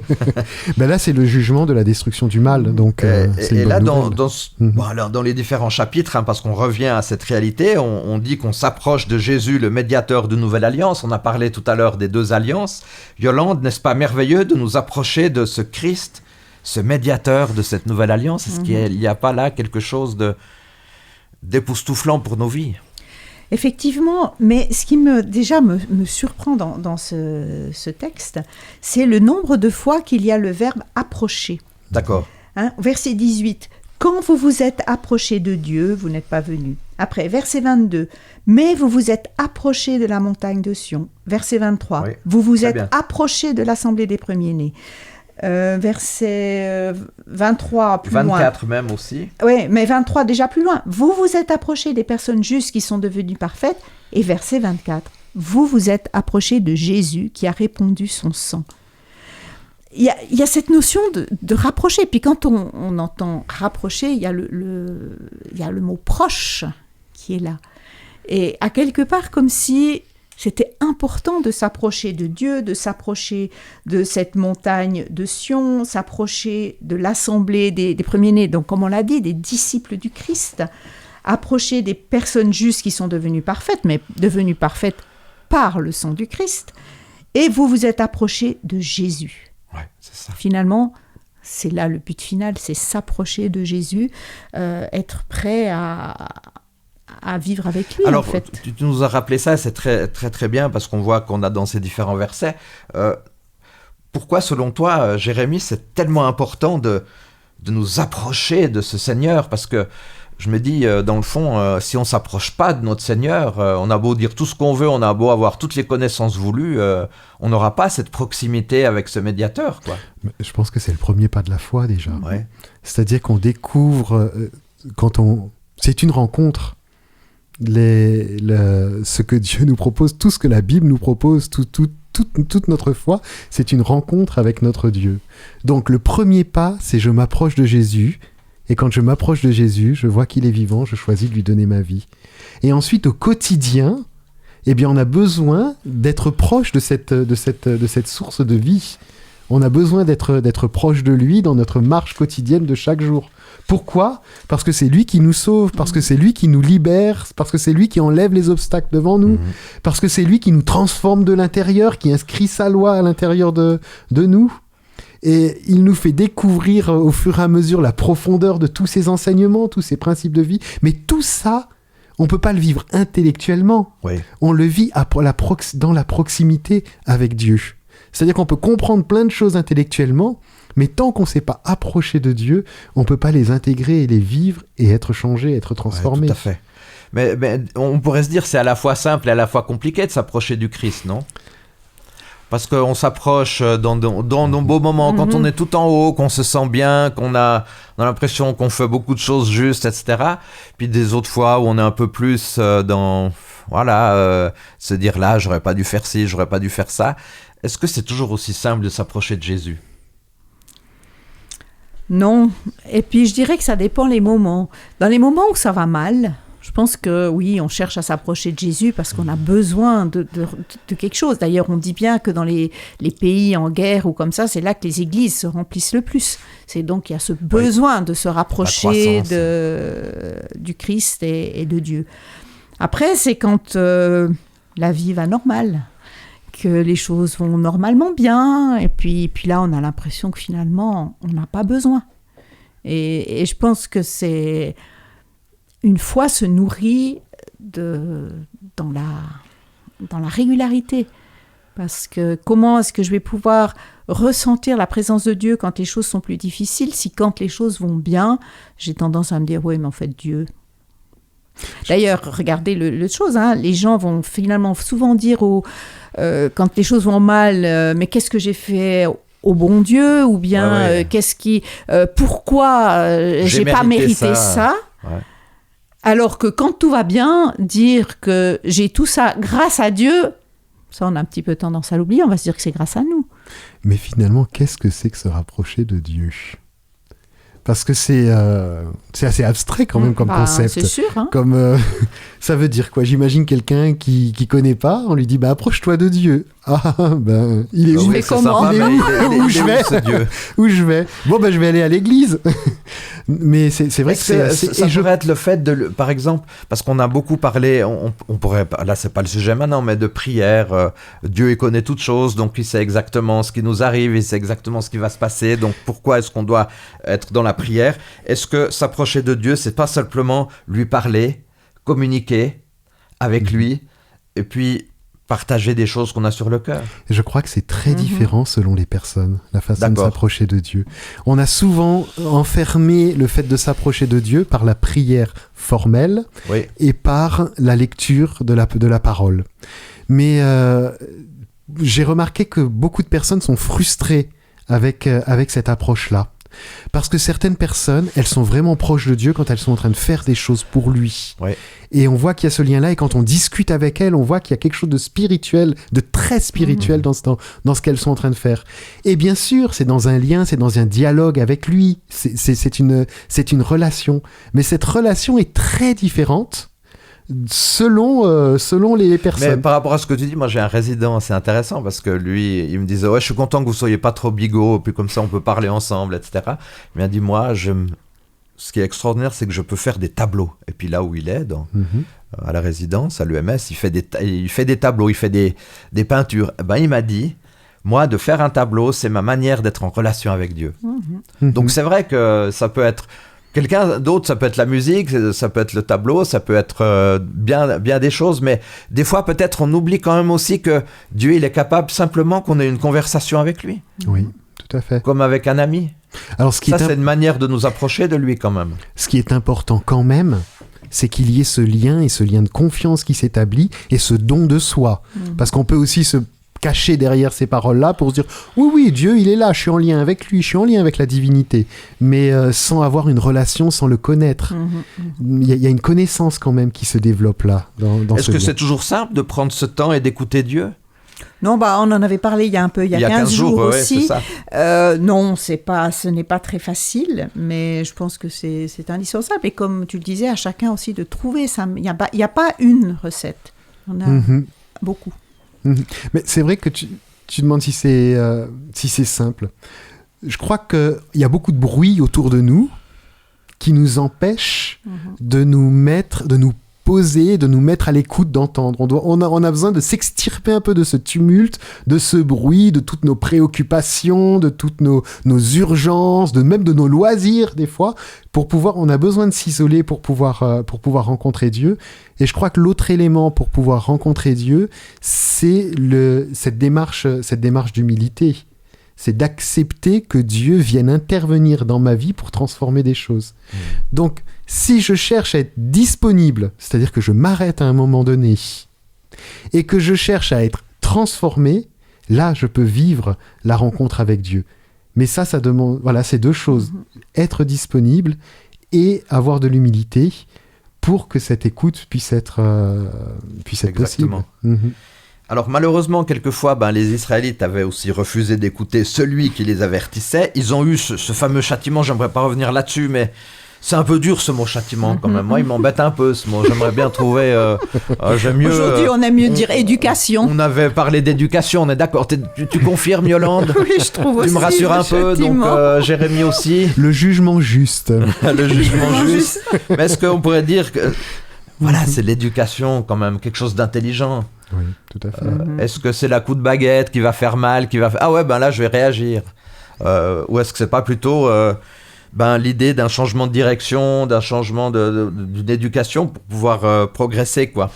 Là, c'est le jugement de la destruction du mal. Donc, et là, dans les différents chapitres, parce qu'on revient à cette réalité, on dit qu'on s'approche de Jésus, le médiateur de Nouvelle Alliance. On a parlé tout à l'heure des deux alliances. Yolande, n'est-ce pas merveilleux de nous approcher de ce Christ, ce médiateur de cette nouvelle alliance? Est-ce qu'il n'y a pas là quelque chose d'époustouflant pour nos vies? Effectivement, mais ce qui me surprend dans ce texte, c'est le nombre de fois qu'il y a le verbe « approcher ». D'accord. Verset 18, « Quand vous vous êtes approchés de Dieu, vous n'êtes pas venus. » Après, verset 22, « Mais vous vous êtes approchés de la montagne de Sion. » Verset 23, oui, « Vous vous êtes approchés de l'assemblée des premiers-nés. » Verset 23 plus 24 loin. 24 même aussi. Oui, mais 23 déjà plus loin. Vous vous êtes approchés des personnes justes qui sont devenues parfaites. Et verset 24. Vous vous êtes approchés de Jésus qui a répandu son sang. Il y a cette notion de rapprocher. Puis quand on entend rapprocher, il y a le mot proche qui est là. Et à quelque part comme si c'était important de s'approcher de Dieu, de s'approcher de cette montagne de Sion, s'approcher de l'assemblée des premiers-nés, donc comme on l'a dit, des disciples du Christ, approcher des personnes justes qui sont devenues parfaites, mais devenues parfaites par le sang du Christ, et vous vous êtes approchés de Jésus. Ouais, c'est ça. Finalement, c'est là le but final, c'est s'approcher de Jésus, être prêt à vivre avec lui. Alors, en fait. Tu nous as rappelé ça, c'est très, très, très bien, parce qu'on voit qu'on a dans ces différents versets. Pourquoi, selon toi, Jérémie, c'est tellement important de nous approcher de ce Seigneur? Parce que je me dis, dans le fond, si on ne s'approche pas de notre Seigneur, on a beau dire tout ce qu'on veut, on a beau avoir toutes les connaissances voulues, on n'aura pas cette proximité avec ce médiateur, quoi. Je pense que c'est le premier pas de la foi, déjà. Ouais. C'est-à-dire qu'on découvre, c'est une rencontre. Ce que Dieu nous propose, tout ce que la Bible nous propose, tout toute notre foi, c'est une rencontre avec notre Dieu. Donc le premier pas, c'est je m'approche de Jésus, et quand je m'approche de Jésus, je vois qu'il est vivant, je choisis de lui donner ma vie. Et ensuite, au quotidien, eh bien, on a besoin d'être proche de cette source de vie. On a besoin d'être proche de lui dans notre marche quotidienne de chaque jour. Pourquoi ? Parce que c'est lui qui nous sauve, parce que c'est lui qui nous libère, parce que c'est lui qui enlève les obstacles devant nous, parce que c'est lui qui nous transforme de l'intérieur, qui inscrit sa loi à l'intérieur de nous. Et il nous fait découvrir au fur et à mesure la profondeur de tous ces enseignements, tous ces principes de vie. Mais tout ça, on ne peut pas le vivre intellectuellement. Oui. On le vit dans la proximité avec Dieu. C'est-à-dire qu'on peut comprendre plein de choses intellectuellement, mais tant qu'on ne s'est pas approché de Dieu, on ne peut pas les intégrer et les vivre et être changé, être transformé. Ouais, tout à fait. Mais on pourrait se dire que c'est à la fois simple et à la fois compliqué de s'approcher du Christ, non ? Parce qu'on s'approche dans nos beaux moments, quand on est tout en haut, qu'on se sent bien, qu'on a l'impression qu'on fait beaucoup de choses justes, etc. Puis des autres fois où on est un peu plus se dire là, j'aurais pas dû faire ci, j'aurais pas dû faire ça. Est-ce que c'est toujours aussi simple de s'approcher de Jésus ? Non. Et puis je dirais que ça dépend les moments. Dans les moments où ça va mal, je pense que oui, on cherche à s'approcher de Jésus parce qu'on a besoin de quelque chose. D'ailleurs, on dit bien que dans les pays en guerre ou comme ça, c'est là que les églises se remplissent le plus. C'est donc il y a ce besoin de se rapprocher du Christ et de Dieu. Après, c'est quand la vie va normale, que les choses vont normalement bien, et puis là, on a l'impression que finalement, on n'a pas besoin. Et je pense que c'est... Une foi se nourrit dans la régularité. Parce que comment est-ce que je vais pouvoir ressentir la présence de Dieu quand les choses sont plus difficiles, si quand les choses vont bien, j'ai tendance à me dire « oui, mais en fait, Dieu... » D'ailleurs, regardez le chose, hein, les gens vont finalement souvent dire quand les choses vont mal, mais qu'est-ce que j'ai fait au bon Dieu, ou bien pourquoi j'ai pas mérité ça. Ouais. Alors que quand tout va bien, dire que j'ai tout ça grâce à Dieu, ça on a un petit peu tendance à l'oublier, on va se dire que c'est grâce à nous. Mais finalement, qu'est-ce que c'est que se rapprocher de Dieu ? Parce que c'est assez abstrait quand même comme concept. C'est sûr. Hein. Comme, ça veut dire quoi ? J'imagine quelqu'un qui connaît pas, on lui dit approche-toi de Dieu. Ah, il est où ? Comment ? Il est où ? Où je vais ? Où je vais ? Bon, je vais aller à l'église. Mais c'est vrai que ça pourrait être le fait par exemple, parce qu'on a beaucoup parlé, on pourrait, là c'est pas le sujet maintenant, mais de prière. Dieu il connaît toutes choses, donc il sait exactement ce qui nous arrive, il sait exactement ce qui va se passer. Donc pourquoi est-ce qu'on doit être dans la prière ? Est-ce que s'approcher de Dieu, c'est pas simplement lui parler, communiquer avec lui, et puis partager des choses qu'on a sur le cœur. Je crois que c'est très différent selon les personnes, la façon de s'approcher de Dieu. On a souvent enfermé le fait de s'approcher de Dieu par la prière formelle et par la lecture de la parole. Mais j'ai remarqué que beaucoup de personnes sont frustrées avec cette approche-là. Parce que certaines personnes, elles sont vraiment proches de Dieu quand elles sont en train de faire des choses pour lui. Ouais. Et on voit qu'il y a ce lien-là, et quand on discute avec elles, on voit qu'il y a quelque chose de spirituel, de très spirituel dans ce qu'elles sont en train de faire. Et bien sûr, c'est dans un lien, c'est dans un dialogue avec lui, c'est une relation. Mais cette relation est très différente selon les personnes. Mais par rapport à ce que tu dis, moi j'ai un résident, c'est intéressant parce que lui, il me disait je suis content que vous soyez pas trop bigot, puis comme ça on peut parler ensemble, etc. Il m'a dit ce qui est extraordinaire, c'est que je peux faire des tableaux. Et puis là où il est, à la résidence, à l'UMS, il fait des tableaux, il fait des peintures. Il m'a dit, moi, de faire un tableau, c'est ma manière d'être en relation avec Dieu. Donc c'est vrai que ça peut être quelqu'un d'autre, ça peut être la musique, ça peut être le tableau, ça peut être bien des choses, mais des fois, peut-être, on oublie quand même aussi que Dieu, il est capable simplement qu'on ait une conversation avec lui. Oui, tout à fait. Comme avec un ami. Alors, c'est une manière de nous approcher de lui quand même. Ce qui est important quand même, c'est qu'il y ait ce lien et ce lien de confiance qui s'établit et ce don de soi. Parce qu'on peut aussi se cacher derrière ces paroles-là pour se dire « Oui, Dieu, il est là, je suis en lien avec lui, je suis en lien avec la divinité. » Mais sans avoir une relation, sans le connaître. Il y a une connaissance quand même qui se développe là. Est-ce que c'est toujours simple de prendre ce temps et d'écouter Dieu ? Non, on en avait parlé il y a 15 jours aussi. Non, ce n'est pas très facile, mais je pense que c'est indispensable. Et comme tu le disais, à chacun aussi de trouver ça. Il n'y a pas une recette. On a beaucoup. Mais c'est vrai que tu demandes si c'est simple. Je crois qu'il y a beaucoup de bruit autour de nous qui nous empêche de nous poser, de nous mettre à l'écoute, d'entendre. On a besoin de s'extirper un peu de ce tumulte, de ce bruit, de toutes nos préoccupations, de toutes nos urgences, même de nos loisirs des fois. On a besoin de s'isoler pour pouvoir rencontrer Dieu. Et je crois que l'autre élément pour pouvoir rencontrer Dieu, c'est cette démarche d'humilité. C'est d'accepter que Dieu vienne intervenir dans ma vie pour transformer des choses. Donc, si je cherche à être disponible, c'est-à-dire que je m'arrête à un moment donné, et que je cherche à être transformé, là, je peux vivre la rencontre avec Dieu. Mais ça demande, c'est deux choses. Être disponible et avoir de l'humilité pour que cette écoute puisse être possible. Alors malheureusement, quelquefois, les Israélites avaient aussi refusé d'écouter celui qui les avertissait. Ils ont eu ce fameux châtiment, j'aimerais pas revenir là-dessus, mais c'est un peu dur ce mot châtiment quand même. Moi, il m'embête un peu ce mot. J'aimerais bien trouver... j'aime mieux, aujourd'hui, on aime mieux dire éducation. On avait parlé d'éducation, on est d'accord. Tu confirmes, Yolande? Oui, je trouve aussi. Tu me rassures un peu, donc Jérémy aussi. Le jugement juste. Le jugement juste. Mais est-ce qu'on pourrait dire que... Voilà, c'est l'éducation quand même, quelque chose d'intelligent. Oui, tout à fait. Est-ce que c'est la coup de baguette qui va faire mal, ah ouais, là je vais réagir, ou est-ce que c'est pas plutôt l'idée d'un changement de direction, d'un changement d'une éducation pour pouvoir progresser, quoi.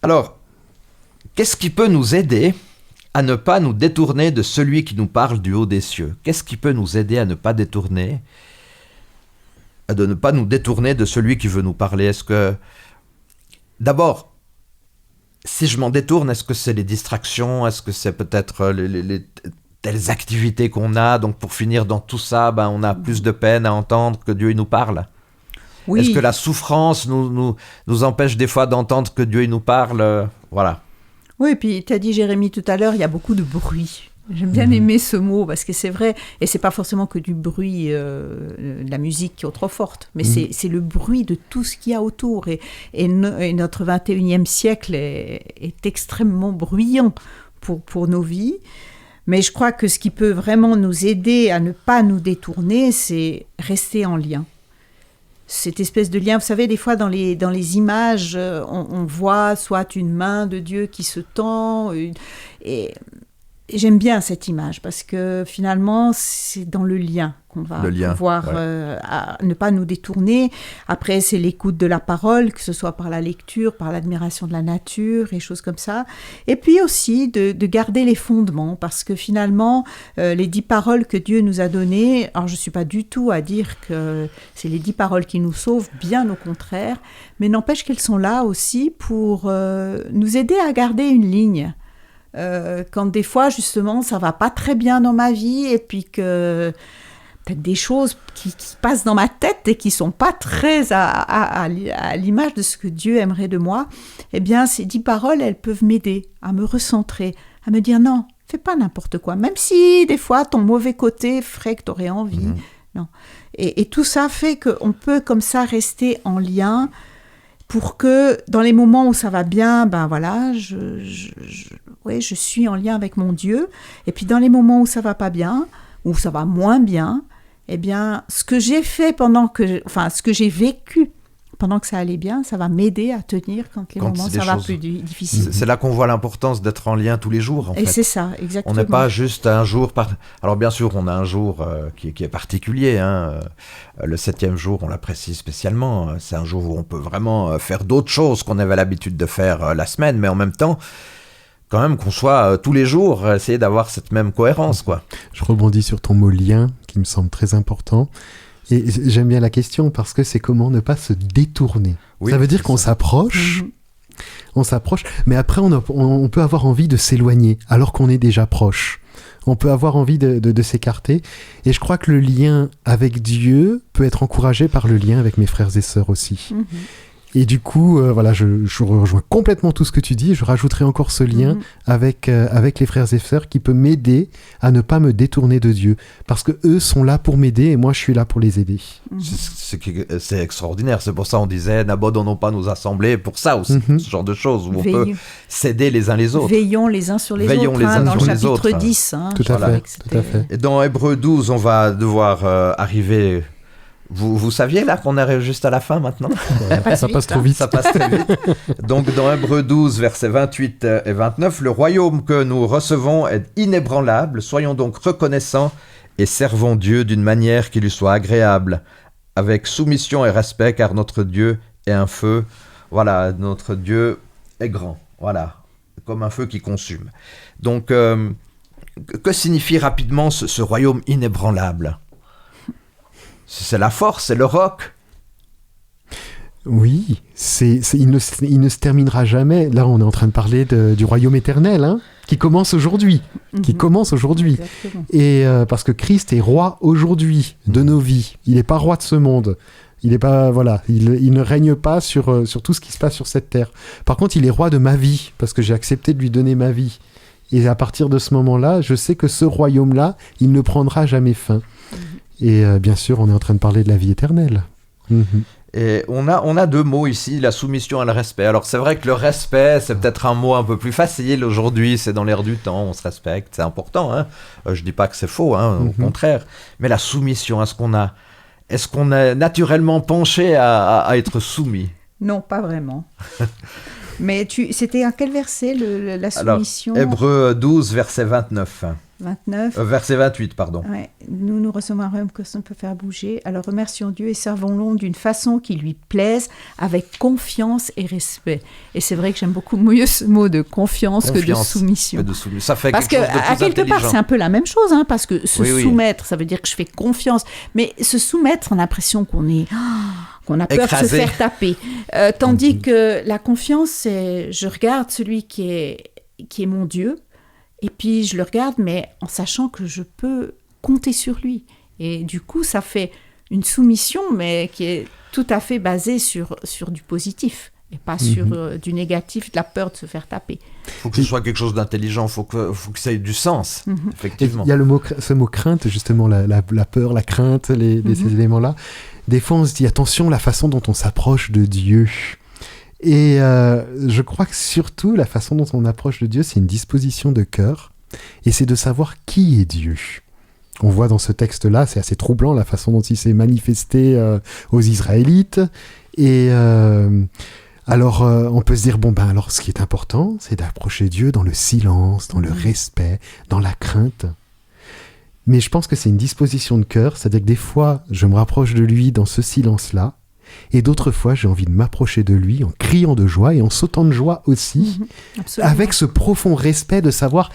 Alors, qu'est-ce qui peut nous aider à ne pas nous détourner de celui qui nous parle du haut des cieux? Qu'est-ce qui peut nous aider à ne pas nous détourner de celui qui veut nous parler? Est-ce que, d'abord, si je m'en détourne, est-ce que c'est les distractions? Est-ce que c'est peut-être les telles activités qu'on a? Donc pour finir dans tout ça, on a plus de peine à entendre que Dieu il nous parle. Oui. Est-ce que la souffrance nous empêche des fois d'entendre que Dieu il nous parle? Voilà. Oui, et puis tu as dit, Jérémy, tout à l'heure, il y a beaucoup de bruit. J'aime bien aimer ce mot parce que c'est vrai, et c'est pas forcément que du bruit, de la musique qui est trop forte, mais c'est le bruit de tout ce qu'il y a autour. Et notre 21e siècle est extrêmement bruyant pour nos vies. Mais je crois que ce qui peut vraiment nous aider à ne pas nous détourner, c'est rester en lien. Cette espèce de lien, vous savez, des fois dans les images, on voit soit une main de Dieu qui se tend, et j'aime bien cette image parce que finalement, c'est dans le lien qu'on va pouvoir ne pas nous détourner. Après, c'est l'écoute de la parole, que ce soit par la lecture, par l'admiration de la nature et choses comme ça. Et puis aussi de garder les fondements parce que finalement, les 10 paroles que Dieu nous a données, alors je ne suis pas du tout à dire que c'est les 10 paroles qui nous sauvent, bien au contraire, mais n'empêche qu'elles sont là aussi pour nous aider à garder une ligne. Quand des fois justement ça va pas très bien dans ma vie et puis que peut-être des choses qui passent dans ma tête et qui sont pas très à l'image de ce que Dieu aimerait de moi, eh bien ces 10 paroles elles peuvent m'aider à me recentrer, à me dire non, fais pas n'importe quoi, même si des fois ton mauvais côté ferait que t'aurais envie, non. Et tout ça fait qu'on peut comme ça rester en lien pour que dans les moments où ça va bien, je suis en lien avec mon Dieu. Et puis dans les moments où ça va pas bien, où ça va moins bien, eh bien, ce que j'ai fait ce que j'ai vécu pendant que ça allait bien, ça va m'aider à tenir quand les moments ça va plus difficile. C'est là qu'on voit l'importance d'être en lien tous les jours, en fait. Et c'est ça, exactement. On n'est pas juste un jour... Alors bien sûr, on a un jour qui est particulier. Le 7e jour, on l'apprécie spécialement. C'est un jour où on peut vraiment faire d'autres choses qu'on avait l'habitude de faire la semaine, mais en même temps, quand même qu'on soit tous les jours, essayer d'avoir cette même cohérence, quoi. Je rebondis sur ton mot « lien » qui me semble très important. Et j'aime bien la question parce que c'est comment ne pas se détourner. Oui, ça veut dire qu'on s'approche, mais après on peut avoir envie de s'éloigner alors qu'on est déjà proche. On peut avoir envie de s'écarter. Et je crois que le lien avec Dieu peut être encouragé par le lien avec mes frères et sœurs aussi. Et du coup, voilà, je rejoins complètement tout ce que tu dis. Je rajouterai encore ce lien avec les frères et sœurs qui peut m'aider à ne pas me détourner de Dieu. Parce que eux sont là pour m'aider et moi, je suis là pour les aider. C'est extraordinaire. C'est pour ça qu'on disait, n'abandonnons pas nos assemblées. Pour ça aussi, ce genre de choses où on peut s'aider les uns les autres. Veillons les uns sur les autres, dans le chapitre 10. Tout à fait. Et dans Hébreux 12, on va devoir arriver... Vous saviez là qu'on arrive juste à la fin maintenant? Ça passe trop vite. Ça passe très vite. Donc dans Hébreux 12, versets 28 et 29, le royaume que nous recevons est inébranlable. Soyons donc reconnaissants et servons Dieu d'une manière qui lui soit agréable, avec soumission et respect, car notre Dieu est un feu. Voilà, notre Dieu est grand. Voilà, comme un feu qui consume. Donc, que signifie rapidement ce royaume inébranlable? C'est la force, c'est le roc. Oui, il ne se terminera jamais. Là, on est en train de parler du royaume éternel, hein, qui commence aujourd'hui. Exactement. Et parce que Christ est roi aujourd'hui de nos vies. Il n'est pas roi de ce monde. Il ne règne pas sur tout ce qui se passe sur cette terre. Par contre, il est roi de ma vie, parce que j'ai accepté de lui donner ma vie. Et à partir de ce moment-là, je sais que ce royaume-là, il ne prendra jamais fin. Et bien sûr, on est en train de parler de la vie éternelle. Et on a deux mots ici, la soumission et le respect. Alors c'est vrai que le respect, c'est peut-être un mot un peu plus facile aujourd'hui, c'est dans l'air du temps, on se respecte, c'est important. Hein. Je dis pas que c'est faux, hein, au contraire. Mais la soumission, est-ce qu'on est naturellement penché à être soumis? Non, pas vraiment. Mais c'était à quel verset la soumission? Alors, Hébreux 12, verset 29. 29. Verset 28, pardon. Ouais. Nous recevons un royaume que ça ne peut faire bouger. Alors remercions Dieu et servons-le d'une façon qui lui plaise, avec confiance et respect. Et c'est vrai que j'aime beaucoup mieux ce mot de confiance que de soumission. Ça fait parce quelque chose de plus à quelque part, c'est un peu la même chose, hein, parce que soumettre, ça veut dire que je fais confiance. Mais se soumettre, on a l'impression qu'on a peur de se faire taper. Tandis que la confiance, c'est je regarde celui qui est mon Dieu, et puis je le regarde, mais en sachant que je peux compter sur lui. Et du coup, ça fait une soumission, mais qui est tout à fait basée sur du positif, et pas sur du négatif, de la peur de se faire taper. Il faut que ce soit quelque chose d'intelligent, il faut que ça ait du sens, effectivement. Il y a ce mot crainte, justement, la peur, la crainte, ces éléments-là. Des fois, on se dit, attention, la façon dont on s'approche de Dieu. Et je crois que surtout, la façon dont on approche de Dieu, c'est une disposition de cœur. Et c'est de savoir qui est Dieu. On voit dans ce texte-là, c'est assez troublant, la façon dont il s'est manifesté aux Israélites. Et alors, on peut se dire, alors, ce qui est important, c'est d'approcher Dieu dans le silence, dans le respect, dans la crainte. Mais je pense que c'est une disposition de cœur, c'est-à-dire que des fois, je me rapproche de lui dans ce silence-là, et d'autres fois, j'ai envie de m'approcher de lui en criant de joie et en sautant de joie aussi, avec ce profond respect de savoir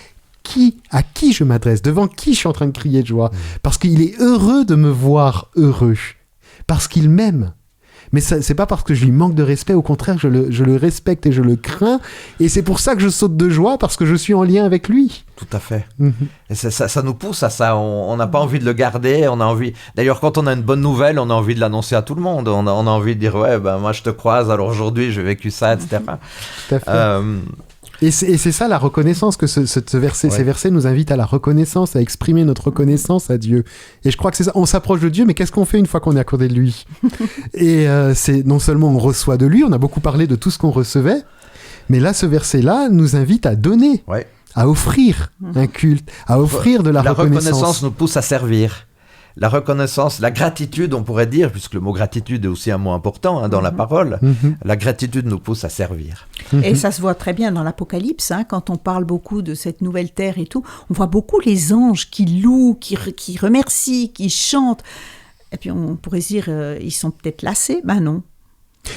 à qui je m'adresse, devant qui je suis en train de crier de joie, parce qu'il est heureux de me voir heureux, parce qu'il m'aime. Mais c'est pas parce que je lui manque de respect, au contraire, je le respecte et je le crains, et c'est pour ça que je saute de joie, parce que je suis en lien avec lui. Tout à fait. Et ça nous pousse à ça, on n'a pas envie de le garder, on a envie... D'ailleurs, quand on a une bonne nouvelle, on a envie de l'annoncer à tout le monde, on a envie de dire, moi je te croise, alors aujourd'hui j'ai vécu ça, etc. Tout à fait. Et c'est ça la reconnaissance, que ce verset, ces versets nous invitent à la reconnaissance, à exprimer notre reconnaissance à Dieu. Et je crois que c'est ça, on s'approche de Dieu, mais qu'est-ce qu'on fait une fois qu'on est à côté de lui? Et c'est non seulement on reçoit de lui, on a beaucoup parlé de tout ce qu'on recevait, mais là, ce verset-là nous invite à donner, à offrir un culte, à offrir de la reconnaissance. La reconnaissance nous pousse à servir. La reconnaissance, la gratitude, on pourrait dire, puisque le mot gratitude est aussi un mot important dans la parole, la gratitude nous pousse à servir. Et ça se voit très bien dans l'Apocalypse, quand on parle beaucoup de cette nouvelle terre et tout, on voit beaucoup les anges qui louent, qui remercient, qui chantent. Et puis on pourrait se dire, ils sont peut-être lassés. Ben non,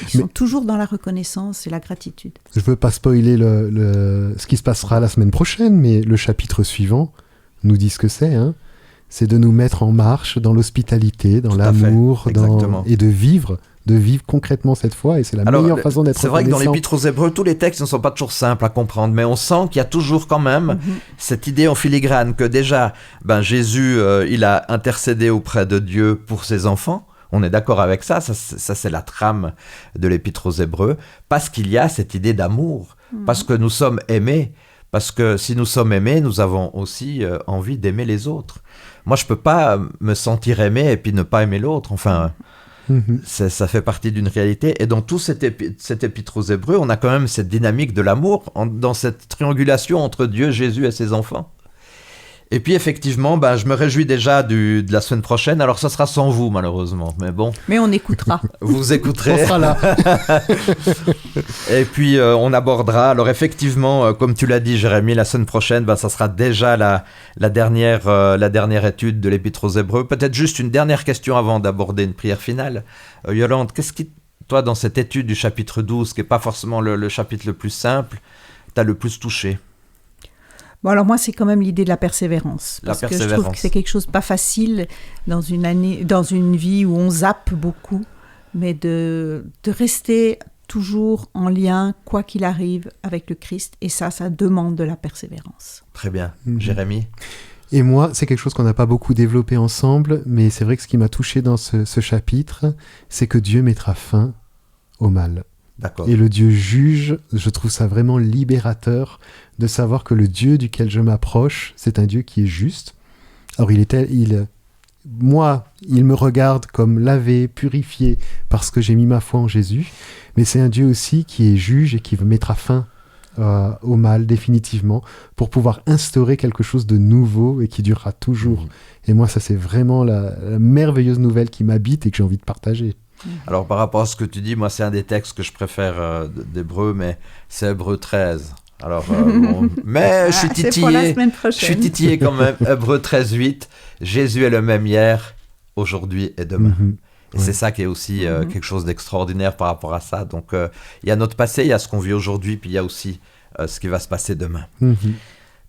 ils sont toujours dans la reconnaissance et la gratitude. Je ne veux pas spoiler ce qui se passera la semaine prochaine, mais le chapitre suivant nous dit ce que c'est, c'est de nous mettre en marche dans l'hospitalité, dans l'amour, et de vivre concrètement cette foi, et c'est la meilleure façon d'être reconnaissant. C'est vrai que dans l'Épître aux Hébreux, tous les textes ne sont pas toujours simples à comprendre, mais on sent qu'il y a toujours quand même cette idée en filigrane que déjà, Jésus, il a intercédé auprès de Dieu pour ses enfants. On est d'accord avec ça, c'est la trame de l'Épître aux Hébreux, parce qu'il y a cette idée d'amour, parce que nous sommes aimés, parce que si nous sommes aimés, nous avons aussi envie d'aimer les autres. Moi, je ne peux pas me sentir aimé et puis ne pas aimer l'autre, enfin... Ça fait partie d'une réalité. Et dans tout cet épître aux Hébreux, on a quand même cette dynamique de l'amour, dans cette triangulation entre Dieu, Jésus et ses enfants. Et puis effectivement, je me réjouis déjà de la semaine prochaine. Alors ça sera sans vous malheureusement, mais bon. Mais on écoutera. Vous écouterez. On sera là. Et puis on abordera. Alors effectivement, comme tu l'as dit Jérémie, la semaine prochaine, ça sera déjà la dernière étude de l'Épître aux Hébreux. Peut-être juste une dernière question avant d'aborder une prière finale. Yolande, qu'est-ce qui, toi, dans cette étude du chapitre 12, qui n'est pas forcément le chapitre le plus simple, t'a le plus touché ? Bon, alors moi, c'est quand même l'idée de la persévérance. Parce que je trouve que c'est quelque chose de pas facile dans une vie où on zappe beaucoup, mais de rester toujours en lien, quoi qu'il arrive, avec le Christ. Et ça demande de la persévérance. Très bien. Jérémie ? Et moi, c'est quelque chose qu'on n'a pas beaucoup développé ensemble, mais c'est vrai que ce qui m'a touché dans ce chapitre, c'est que Dieu mettra fin au mal. D'accord. Et le Dieu juge, je trouve ça vraiment libérateur de savoir que le Dieu duquel je m'approche, c'est un Dieu qui est juste. Alors il me regarde comme lavé, purifié, parce que j'ai mis ma foi en Jésus, mais c'est un Dieu aussi qui est juge et qui mettra fin au mal définitivement, pour pouvoir instaurer quelque chose de nouveau et qui durera toujours. Et moi, ça c'est vraiment la merveilleuse nouvelle qui m'habite et que j'ai envie de partager. Alors par rapport à ce que tu dis, moi c'est un des textes que je préfère d'Hébreux, mais c'est Hébreux 13. Alors, mais je suis titillé. C'est pour la semaine prochaine. Je suis titillé quand même. Hébreux 13, 8. Jésus est le même hier, aujourd'hui et demain. Et c'est ça qui est aussi quelque chose d'extraordinaire par rapport à ça. Donc il y a notre passé, il y a ce qu'on vit aujourd'hui, puis il y a aussi ce qui va se passer demain.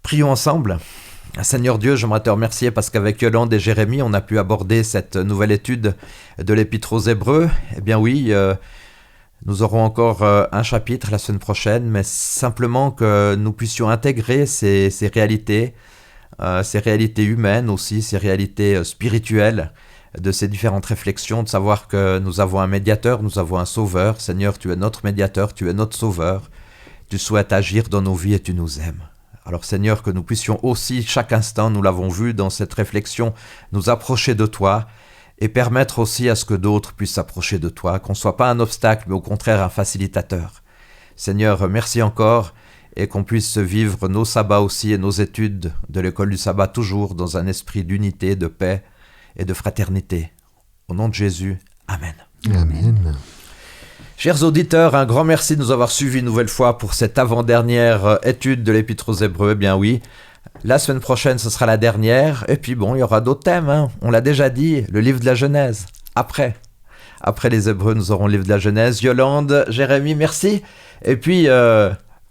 Prions ensemble. Seigneur Dieu, j'aimerais te remercier parce qu'avec Yolande et Jérémie, on a pu aborder cette nouvelle étude de l'Épître aux Hébreux. Eh bien oui, nous aurons encore un chapitre la semaine prochaine, mais simplement que nous puissions intégrer ces réalités humaines aussi, ces réalités spirituelles de ces différentes réflexions, de savoir que nous avons un médiateur, nous avons un sauveur. Seigneur, tu es notre médiateur, tu es notre sauveur. Tu souhaites agir dans nos vies et tu nous aimes. Alors Seigneur, que nous puissions aussi, chaque instant, nous l'avons vu dans cette réflexion, nous approcher de toi et permettre aussi à ce que d'autres puissent s'approcher de toi, qu'on ne soit pas un obstacle, mais au contraire un facilitateur. Seigneur, merci encore et qu'on puisse vivre nos sabbats aussi et nos études de l'école du sabbat toujours dans un esprit d'unité, de paix et de fraternité. Au nom de Jésus, Amen. Amen. Chers auditeurs, un grand merci de nous avoir suivis une nouvelle fois pour cette avant-dernière étude de l'Épître aux Hébreux. Eh bien oui, la semaine prochaine, ce sera la dernière. Et puis bon, il y aura d'autres thèmes. On l'a déjà dit, le livre de la Genèse. Après les Hébreux, nous aurons le livre de la Genèse. Yolande, Jérémie, merci. Et puis,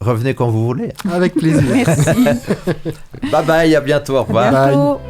revenez quand vous voulez. Avec plaisir. Merci. Bye bye, à bientôt, au revoir. Bye. Bientôt.